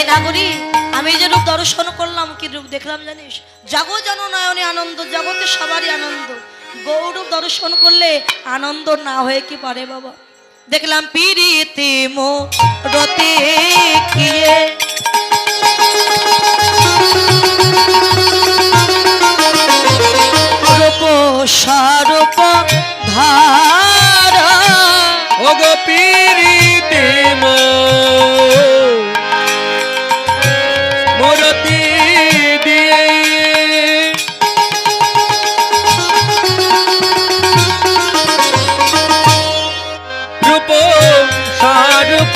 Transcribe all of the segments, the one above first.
নাগরী, আমি যে রূপ দর্শন করলাম, কি রূপ দেখলাম জানিস? জাগো জানো নয়নে আনন্দ, জগতে সবারই আনন্দ। গৌরূপ দর্শন করলে আনন্দ না হয়ে কি পারে বাবা? দেখলাম পিরিতি মোরতে কিয়ে, রূপ স্বরূপ ধারা, ও গো পিরিতি মোরতি দিয়ে রূপ স্বরূপ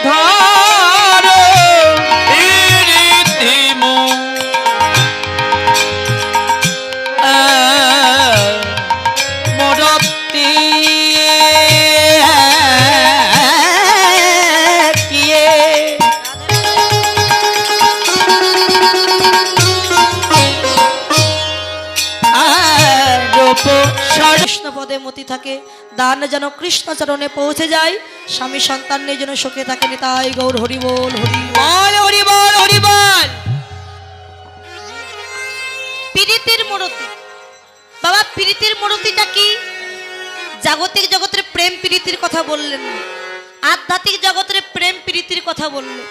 ধার পিরিতি মোরতি কিয়ে। কৃষ্ণ পদে মতি থাকে, দান যেন কৃষ্ণ চরণে পৌঁছে যায়, স্বামী সন্তান নিয়ে যেন সুখে থাকে। তাই গৌর হরি বল, হরি বল, হরি বল, হরি বল। প্রীতির মূর্তি বাবা, প্রীতির মূর্তিটা কি? জাগতিক জগতের প্রেম প্রীতির কথা বললেন না, আধ্যাত্মিক জগতের প্রেম প্রীতির কথা বললেন।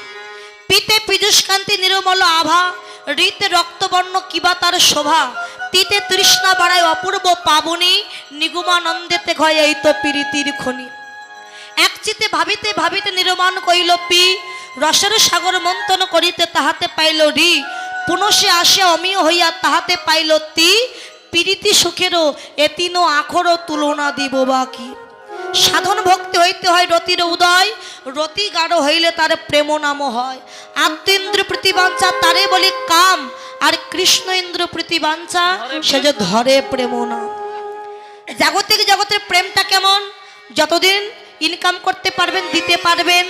পিতে পীযুষকান্তি নির্মল আভা, ঋতে রক্তবর্ণ কিবা তার শোভা, তিতে তৃষ্ণা বাড়ায় অপূর্ব পাবনী, নিগুমানন্দেতে ঘয় এই তো প্রীতির খনি। একচিতে ভাবিতে ভাবিতে নির্মাণ কইল পি, রসের সাগর মন্থন করিতে তাহাতে পাইল রি, পুনশে আসে অমিয় হইয়া তাহাতে পাইল তি, প্রীতি সুখেরও এতিনো আখরও তুলনা দিব বাকি। সাধন ভক্তি হইতে হয় রতির উদয়, রতি গাঢ় হইলে তার প্রেম নাম হয়। আত্মেন্দ্র প্রতিবাঞ্ছা তারে বলি কাম, আর কৃষ্ণ ইন্দ্র প্রতিবাঞ্ছা সে যে ধরে প্রেম নাম। জাগতিক জগতের প্রেমটা কেমন? যতদিন ইনকাম করতে পারবেন, দিতে পারবেন,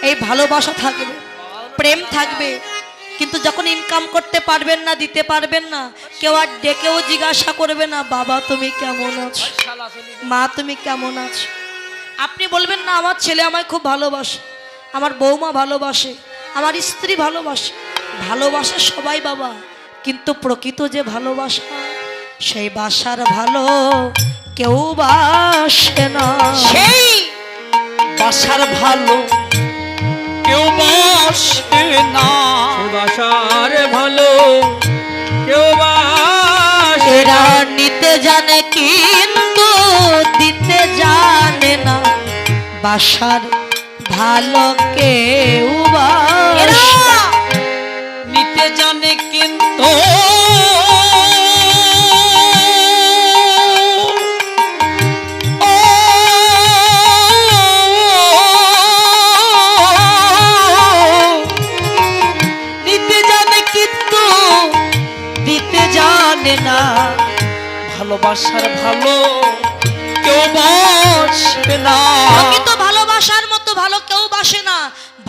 এই ভালোবাসা থাকবে, প্রেম থাকবে। কিন্তু যখন ইনকাম করতে পারবেন না, দিতে পারবেন না, কেউ আর ডেকেও জিজ্ঞাসা করবে না বাবা তুমি কেমন আছো, মা তুমি কেমন আছো। আপনি বলবেন না আমার ছেলে আমায় খুব ভালোবাসে, আমার বৌমা ভালোবাসে, আমার স্ত্রী ভালোবাসে। ভালোবাসে সবাই বাবা, কিন্তু প্রকৃত যে ভালোবাসা, সেই বাসার ভালো কেউ বাসে না। সেই বাসার ভালো কেউ বাসে না, বাসার ভালো কেউ বাসে এরা নিতে জানে কিন্তু দিতে জানে না, বাসার ভালো কেউ বাসে না। নিতে জানে কিন্তু না, ভালোবাসার ভালো কেউ বাসে না। কিন্তু ভালোবাসার মতো ভালো কেউ বাসে না।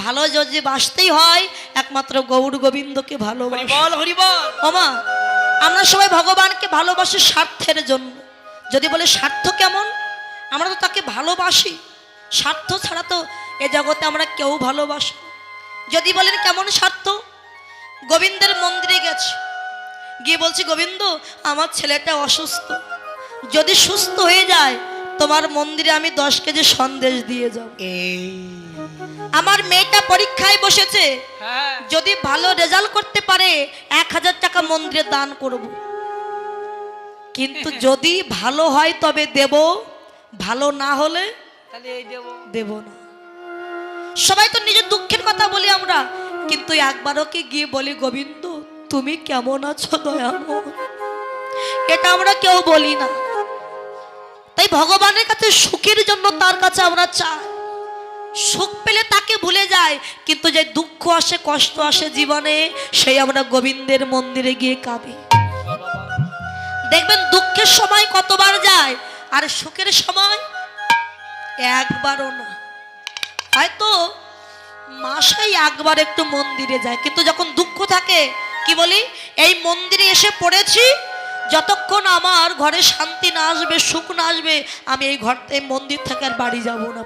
ভালো যদি বাসতেই হয় একমাত্র গৌর গোবিন্দকে ভালোবাসি। বল হরি বল। ওমা, আমরা সবাই ভগবানকে ভালোবাসি স্বার্থের জন্য। যদি বলে স্বার্থ কেমন, আমরা তো তাকে ভালোবাসি, স্বার্থ ছাড়া তো এ জগতে আমরা কেউ ভালোবাসি। যদি বলেন কেমন স্বার্থ, গোবিন্দের মন্দিরে গেছি, গিয়ে বলছি গোবিন্দ আমার ছেলেটা অসুস্থ, যদি সুস্থ হয়ে যায় তোমার মন্দিরে আমি 10 কেজি সন্দেশ দিয়ে যাব। আমার মেয়েটা পরীক্ষায় বসেছে, যদি ভালো রেজাল্ট করতে পারে 1000 টাকা মন্দিরে দান করব। কিন্তু যদি ভালো হয় তবে দেব, ভালো না হলে দেব না। সবাই তো নিজের দুঃখের কথা বলি আমরা, কিন্তু একবারও কি গিয়ে বলি গোবিন্দ তুমি কেমন আছো দয়াময়? এটা আমরা কেউ বলি না। তাই ভগবানের কাছে সুখের জন্য তার কাছে আমরা চাই, সুখ পেলে তাকে ভুলে যায়। কিন্তু যে দুঃখ আসে, কষ্ট আসে জীবনে, সেই আমরা গোবিন্দের মন্দিরে গিয়ে কাঁদি। দেখবেন দুঃখের সময় কতবার যায়, আর সুখের সময় একবারও না। হয়তো মাসে একবার একটু মন্দিরে যায়, কিন্তু যখন দুঃখ থাকে কি বলি, এই মন্দিরে এসে পড়েছি, যতক্ষণ আমার ঘরে শান্তি না আসবে, সুখ না আসবে, আমি এই ঘর এই মন্দির থেকে আর বাড়ি যাব না।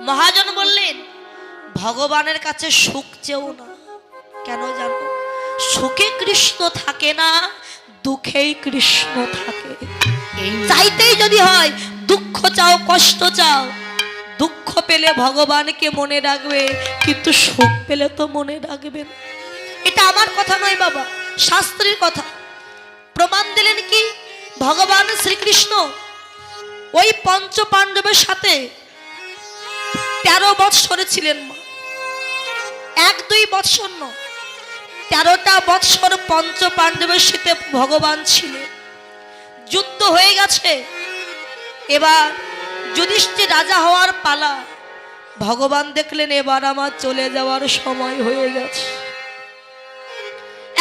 মহাজন বললেন ভগবানের কাছে সুখ চেও না। কেন জানো? সুখে কৃষ্ণ থাকে না, দুঃখেই কৃষ্ণ থাকে। চাইতেই যদি হয় দুঃখ চাও, কষ্ট চাও, দুঃখ পেলে ভগবানকে মনে রাখবে, কিন্তু সুখ পেলে তো মনে রাখবে না। এটা আমার কথা নয় বাবা, শাস্ত্রের কথা। প্রমাণ দিলেন কি? ভগবান শ্রীকৃষ্ণ ওই পঞ্চ পাণ্ডবের সাথে 13 বৎসরে ছিলেন মা। 1-2 বৎসর নয়, 13টা বৎসর পঞ্চ পাণ্ডবের সাথে ভগবান ছিলেন। যুদ্ধ হয়ে গেছে, এবার যুধিষ্ঠির রাজা হওয়ার পালা। ভগবান দেখলেন এবার আমার চলে যাওয়ার সময় হয়ে গেছে।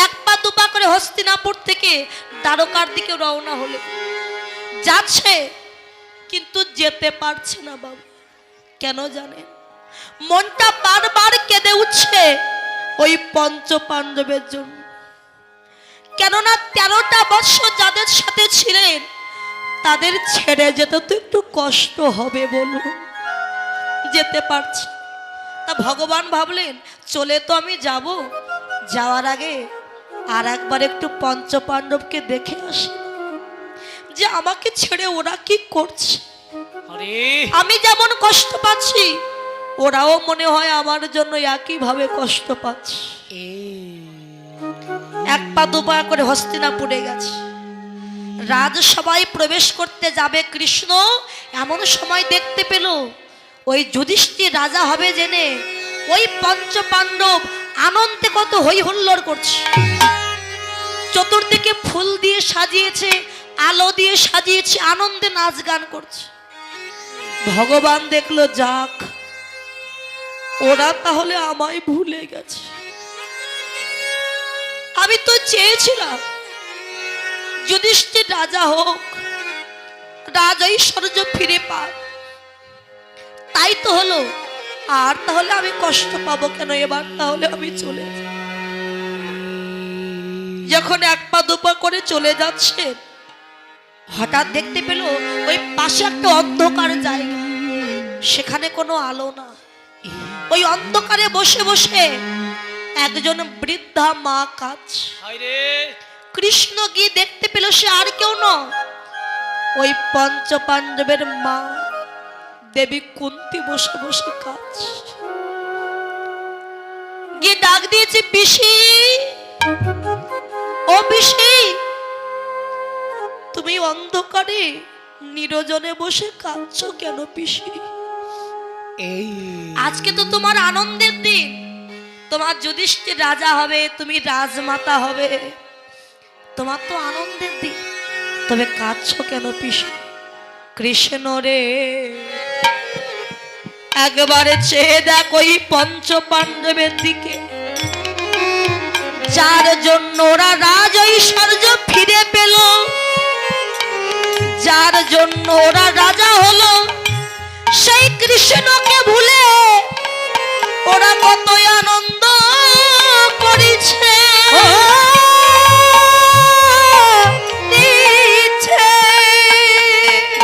1 পা 2 পা করে হস্তিনাপুর থেকে দ্বারকার দিকে রওনা হলে যাচ্ছে, কিন্তু যেতে পারছে না বাবা। কেন জানেন? মনটা বারবার কেঁদে উঠছে ওই পঞ্চ পাণ্ডবের জন্য। কেননা 13টা বৎসর যাদের সাথে ছিলেন তাদের ছেড়ে যেতে তো একটু কষ্ট হবে, বলুন। যেতে পারছে তা ভগবান ভাবলেন চলে তো আমি যাব, যাওয়ার আগে আর একবার একটু পঞ্চ পাণ্ডবকে দেখে আসি, যে আমাকে ছেড়ে ওরা কি করছে। আমি যেমন কষ্ট পাচ্ছি, ওরাও মনে হয় আমার জন্য একইভাবে কষ্ট পাচ্ছে। 1 পা 2 পা করে হস্তিনাপুরে গেছে। রাজসভায় প্রবেশ করতে যাবে কৃষ্ণ, এমন সময় দেখতে পেল ওই যুধিষ্ঠির রাজা হবে জেনে ওই পঞ্চ পাণ্ডব আনন্দে কত হই হুল্লোড় করছে। চতুর্দিকে ফুল দিয়ে সাজিয়েছে, আলো দিয়ে সাজিয়েছে, আনন্দে নাচ গান করছে। ভগবান দেখলো যাক, ওরা তাহলে আমায় ভুলে গেছে। আমি তো চেয়েছিলাম যুধিষ্ঠির রাজা হোক, রাজ ঐশ্বর্য ফিরে পাক, তাই তো হলো। আর তাহলে আমি কষ্ট পাবো কেন? এবার তাহলে আমি চলে যাই। যখন 1 পা 2 পা করে চলে যাচ্ছে, হঠাৎ দেখতে পেল ওই পাশে একটা অন্ধকার জায়গা, সেখানে কোনো আলো না। ওই অন্ধকারে বসে বসে একজন বৃদ্ধা মা কাঁদছে। কৃষ্ণ গিয়ে দেখতে পেল সে আর কেউ নয়, ওই পঞ্চ পাণ্ডবের মা দেবী কুন্তি বসে বসে কাঁদছে। গিয়ে ডাক দিয়েছে, পিসি, ও পিসি, তুমি অন্ধকারে নিরজনে বসে কাঁদছো কেন পিসি? আজকে তো তোমার আনন্দের দিন, তোমার যুধিষ্ঠির রাজা হবে, তুমি রাজমাতা হবে, তোমার তো আনন্দের দিন, তবে কাঁদছো কেন পিসি? কৃষ্ণ রে, একবারে চেয়ে দেখ ওই পঞ্চ পাণ্ডবের দিকে, যার জন্য ওরা রাজ ঐশ্বর্য ফিরে পেল, যার জন্য ওরা রাজা হলো, সেই কৃষ্ণকে ভুলে ওরা কত আনন্দ করেছে।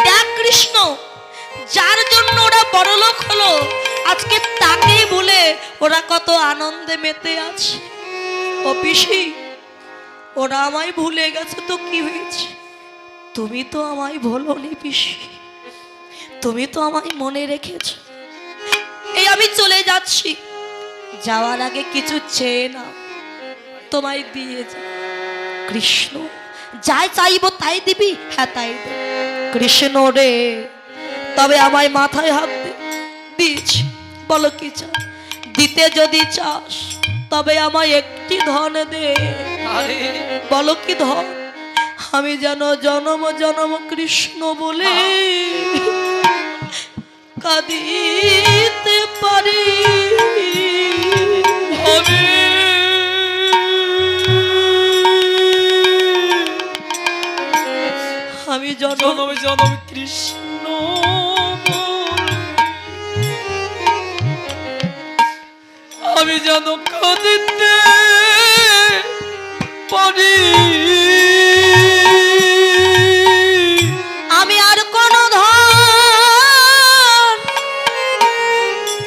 দেখ কৃষ্ণ, যার জন্য ওরা বড়লোক হলো, আজকে তাকেই ভুলে ওরা কত আনন্দে মেতে আছে। ও পিসি, ওরা আমায় ভুলে গেছে তো কি হয়েছে? তুমি তো আমায় ভুলোনি পিসি, তুমি তো আমায় মনে রেখেছ। এই আমি চলে যাচ্ছি, যাওয়ার আগে কিছু চেয়ে না, তোমায় দিয়ে যা। কৃষ্ণ, যাই চাইবো তাই দিবি? হ্যাঁ তাই দে। কৃষ্ণ রে, তবে আমায় মাথায় হাত দিয়েছি, বলো কি চাও? দিতে যদি চাস তবে আমায় একটি ধন দে। বলো কি ধন? আমি যেন জনম জনম কৃষ্ণ বলে কাঁদিতে পারি। আমি জনম জনম কৃষ্ণ, আমি যেন কাঁদিতে পারি। আমি আর কোনো ধন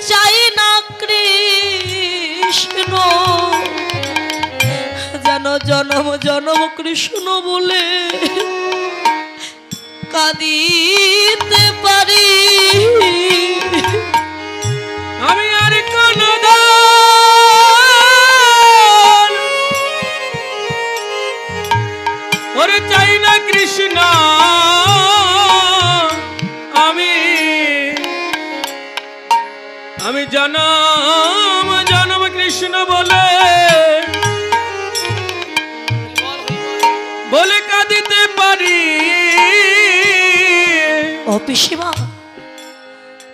চাই না কৃষ্ণ। কৃষ্ণ, যেন জনম জনম কৃষ্ণ বলে কাঁদিতে পারি। আমি আর কোন ওরে চাই না কৃষ্ণ, আমি জনম জনম কৃষ্ণ বলে বলে কাঁদিতে পারি। ও পিসিমা,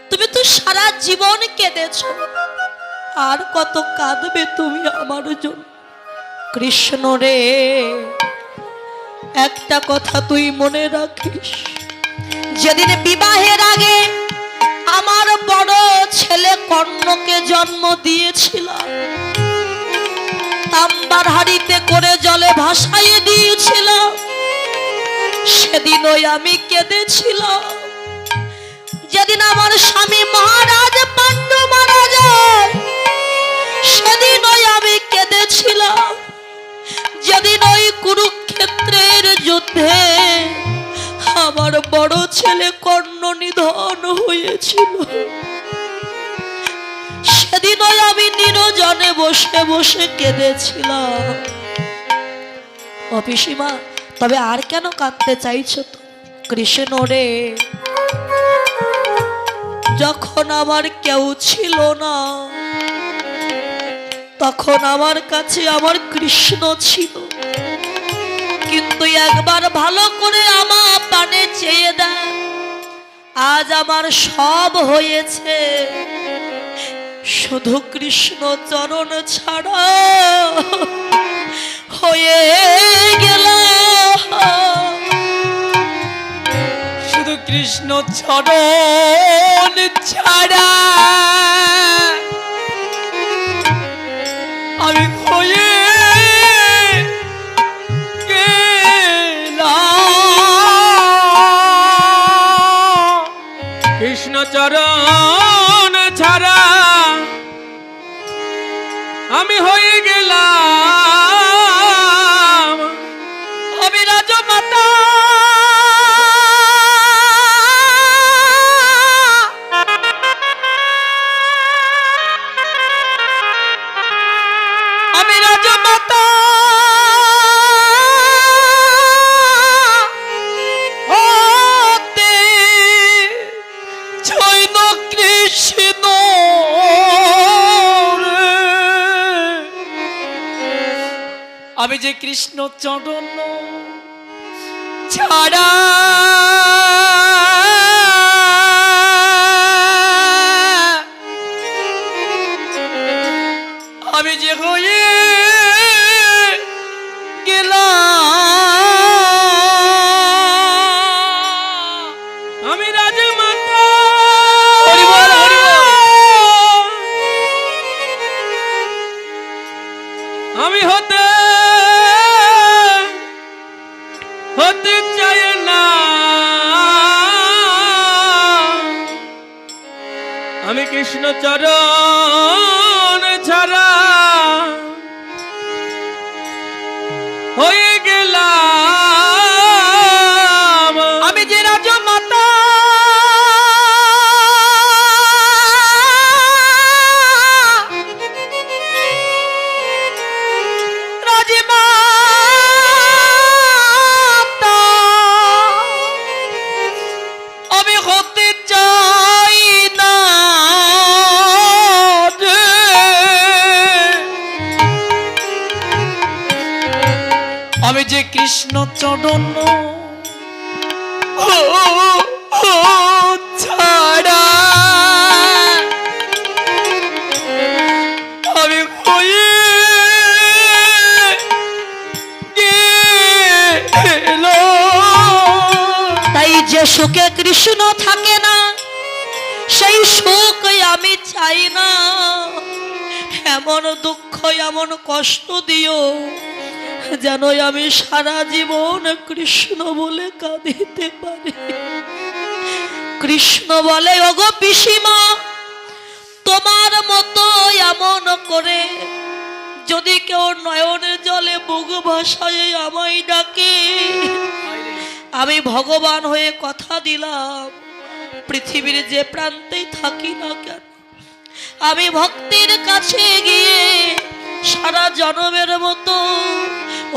তুমি তো সারা জীবন কেঁদেছ, আর কত কাঁদবে তুমি আমার জন্য? কৃষ্ণ রে, একটা কথা তুই মনে রাখিস, যেদিন বিবাহের আগে আমার বড় ছেলে কর্ণকে জন্ম দিয়েছিলাম, তাম্বার হাড়িতে করে জলে ভাসাইয়ে দিয়েছিলাম, সেদিন ওই আমি কেঁদেছিলাম। যেদিন আমার স্বামী মহারাজ পাণ্ডু মারা যায়, সেদিন ওই আমি কেঁদেছিলাম। যেদিন ওই কুরুক্ষেত্রের যুদ্ধে আমার বড় ছেলে কর্ণ নিধন হয়েছিল, সেদিন ওই আমি নির্জনে বসে বসে কেঁদেছিলাম। ও পিসিমা, তবে আর কেন কাঁদতে চাইছো তো? কৃষ্ণ রে, যখন আমার কেউ ছিল না, তখন আমার কাছে আমার কৃষ্ণ ছিল। কিন্তু একবার ভালো করে আমার পানে চেয়ে দেয়, আজ আমার সব হয়েছে, শুধু কৃষ্ণ চরণ ছাড়া হয়ে গেল। শুধু কৃষ্ণ চরণ ছাড়া আমি হয়ে গেলাম। কৃষ্ণ চরণ ছাড়া আমি হয়ে গেলাম। আমি রাজমাতা, আমি রাজমাতা হতে জৈন কৃষ্ণ রে। আমি যে কৃষ্ণ চরণ ছাড়া আমি যে হয়ে গেলাম। আমি রাজমাতা, হরিবল হরিবল, আমি হতে হতে চাই না, আমি কৃষ্ণ চরণ ছাড়া হয়ে গেলাম। আমি যে রাজমাতা, রাজমাতা আমি হতে চাই না রে। আমি যে কৃষ্ণ চরণ ছাড়া আমি হয়ে গেলাম। তাই যে সুখে কৃষ্ণ থাকে না, সেই সুখ আমি চাই না। এমন দুঃখ এমন কষ্ট দিও যেন আমি সারা জীবন কৃষ্ণ বলে কাঁদিতে পারি। কৃষ্ণ বলে, ওগো পিসিমা, তোমার মতো এমন করে নয়নের জলে বুক ভাসায় আমায় ডাকে। আমি ভগবান হয়ে কথা দিলাম, পৃথিবীর যে প্রান্তেই থাকি না কেন, আমি ভক্তের কাছে গিয়ে সারা জনমের মতো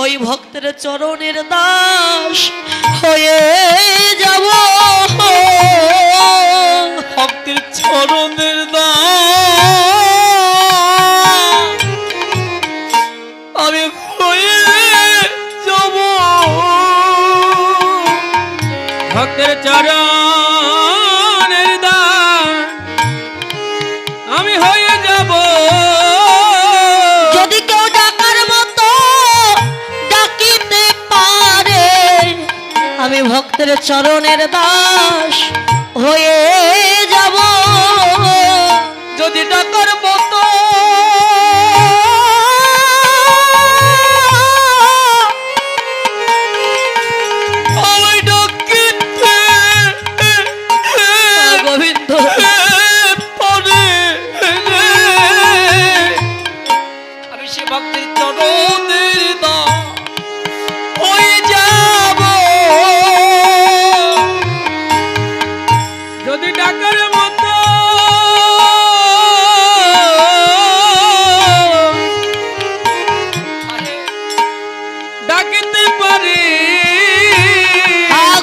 ওই ভক্তের চরণের দাস হয়ে যাব। ভক্তের চরণের দাস আমি হয়ে যাব। ভক্তের চরণের দাস আমি হয়ে যাব। যদি কেউ ডাকার মতো ডাকিতে পারে, আমি ভক্তের চরণের দাস হয়ে যাব। যদি ডাকার মতো আমি ডাকিতে গোবিন্দ পারে, আমি সে ভক্তের চরণের দাস হয়ে যাব। যদি ডাকার মতো ডাকিতে পারি,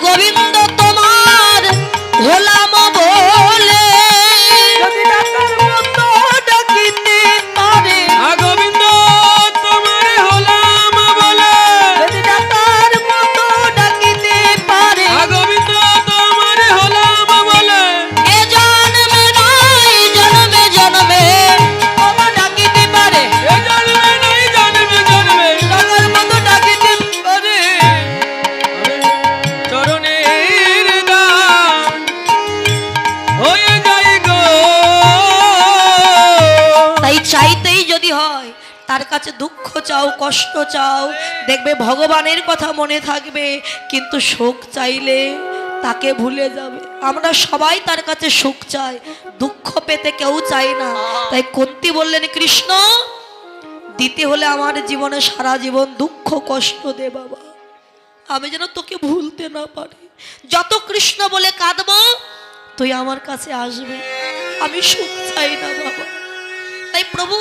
গোবিন্দ তোমার হলাম বলে, যদি ডাকার মতো ডাকিতে পারে, গোবিন্দ তোমার হলাম বলে, যদি ডাকার মতো ডাকিতে পারে, গোবিন্দ তোমার হলাম বলে, এ জন্মে নয় জন্মে জন্মে তোমার ডাকিতে পারে, এ জন্মে নাই জন্মে জন্মে ডাকার মতো ডাকিতে পারে। চরণের দাস হয়ে যাই গো। তাই চাইতেই যদি হয় তার কাছে দুঃখ চাও, কষ্ট চাও, দেখবে ভগবানের কথা মনে থাকবে, কিন্তু সুখ চাইলে তাকে ভুলে যাবে। আমরা সবাই তার কাছে সুখ চাই, দুঃখ পেতে কেউ চাই না। তাই কুন্তী বললেন, কৃষ্ণ দিতে হলে আমার জীবনে সারা জীবন দুঃখ কষ্ট দে বাবা, আমি যেন তোকে ভুলতে না পারি। যত কৃষ্ণ বলে কাঁদবো তুই আমার কাছে আসবি, আমি সুখ চাই না বাবা। তাই প্রভু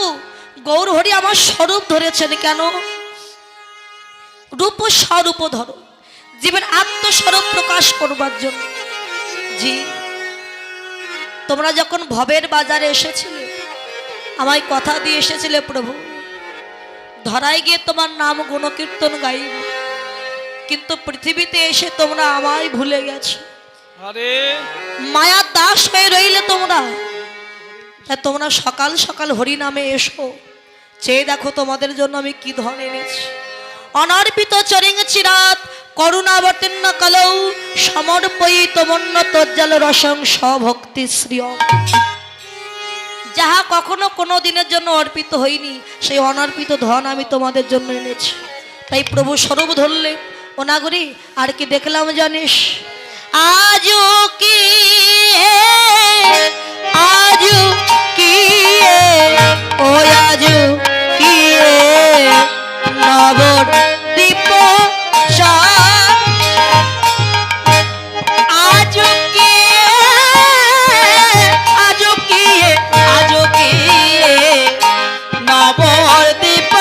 গৌর হরি আমার স্বরূপ ধরেছেন কেন? রূপ স্বরূপ ধরো, জীবের আত্মস্বরূপ প্রকাশ করবার জন্য। জি, তোমরা যখন ভবের বাজারে এসেছিলে আমায় কথা দিয়ে এসেছিলে প্রভু, ধরায় গিয়ে তোমার নাম গুণকীর্তন গাইব, কিন্তু পৃথিবীতে এসে তোমরা আমায় ভুলে গেছো। আরে মায়ার দাস হয়ে রইলে তোমরা। তাই তোমরা সকাল সকাল হরি নামে এসো, চেয়ে দেখো তোমাদের জন্য আমি কি ধন এনেছি। অনর্পিত চরিং চিরাত করুণাবতীর্ণ কলৌ সমর্পয়িত মন্য তজ্জাল রসং স্বভক্তি শ্রিয়। যাহা কখনো কোনো দিনের জন্য অর্পিত হয়নি, সেই অনর্পিত ধন আমি তোমাদের জন্য এনেছি। তাই প্রভু স্বরূপ ধরলে ও নাগরী, আর কি দেখলাম জানিস? আজও কি আজও কি ও আজও কি নবদ্বীপ আজও কি আজও কি আজও কি নবদ্বীপ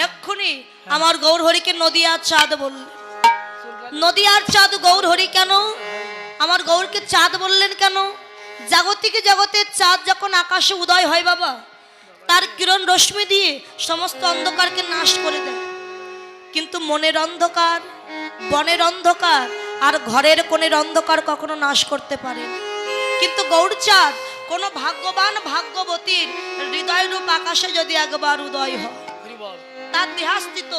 এক্ষুনি আমার গৌর হরিকে নদিয়ার চাঁদ বলল। নদিয়ার চাঁদ গৌর হরি কেন? আমার গৌরকে চাঁদ বললেন কেন? জাগতিক জগতের চাঁদ যখন আকাশে উদয় হয় বাবা, তার কিরণ রশ্মি দিয়ে সমস্ত অন্ধকারকে নাশ করে দেয়। কিন্তু মনের অন্ধকার, বনের অন্ধকার আর ঘরের কোণের অন্ধকার কখনো নাশ করতে পারে না। কিন্তু গৌরচাঁদ কোনো ভাগ্যবান ভাগ্যবতীর হৃদয় রূপ আকাশে যদি একবার উদয় হয়, বল। তার দেহাস্থিত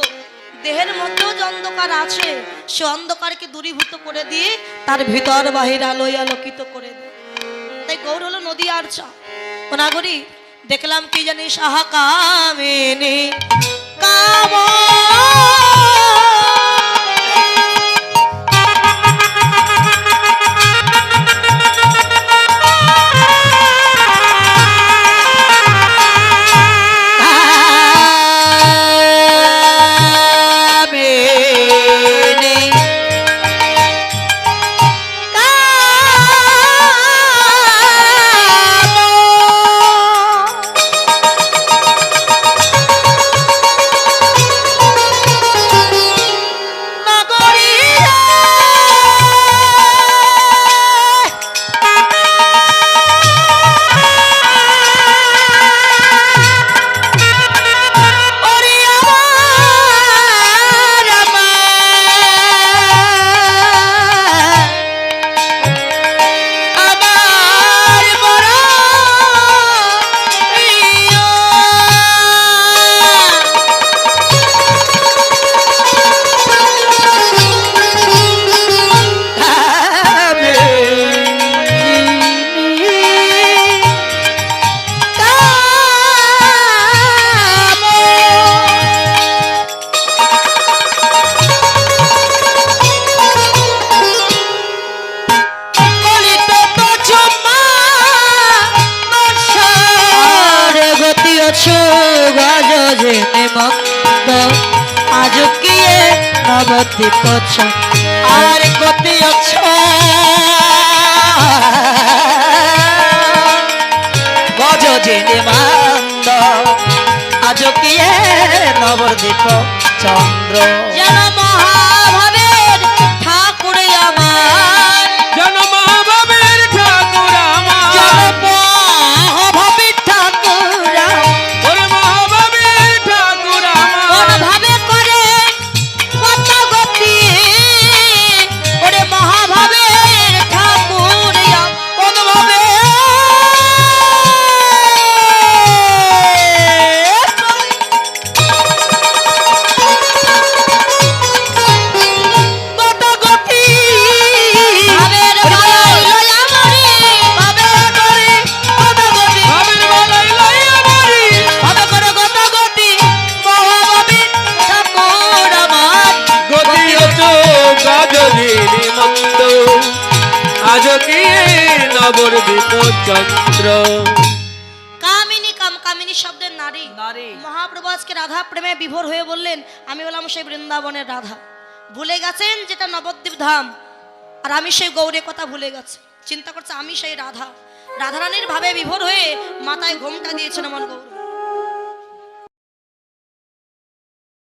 দেহের মধ্যেও যে অন্ধকার আছে সে অন্ধকারকে দূরীভূত করে দিয়ে তার ভিতর বাহির আলোয় আলোকিত করে দেয়। তাই গৌর হলো নদী আর চা। ও নাগরী, দেখলাম কি জানিস, আহা কামিনী কাম আজ কি নবদ্বীপ আর গতি গজ জেনে মান্দ আজ কি নবদ্বীপ চন্দ্র যেন মহাভাবের ঠাকুর আমার, যেন মহাভাবের ঠাকুর আমার, মহাভাবের ঠাকুর ওরে মহাভাবের ঠাকুর আমার, ভাবে করে কত গতি, ওরে মহাভাবের ঠাকুর কোন ভাবে কত গতি ভাবের বলাই আমারে ভাবে করে কত গতি ভাবের বলাই লইয়া মরি, ভাবে করে কত গতি মহাভাবের ঠাকুর আমার গতি গাজরিনি মন্দ আজ কি নবদ্বীপ চন্দ্র। কামিনী কামিনী শব্দের নারী। নারী। মহাপ্রভু আজকে রাধা প্রেমে বিভোর হয়ে বললেন আমি হলাম সেই বৃন্দাবনের রাধা। ভুলে গেছেন যেটা নবদ্বীপ ধাম, আর আমি সেই গৌরের কথা ভুলে গেছি। চিন্তা করছে আমি সেই রাধা। রাধারানীর ভাবে বিভোর হয়ে মাথায় ঘোমটা দিয়েছেন আমার গৌর।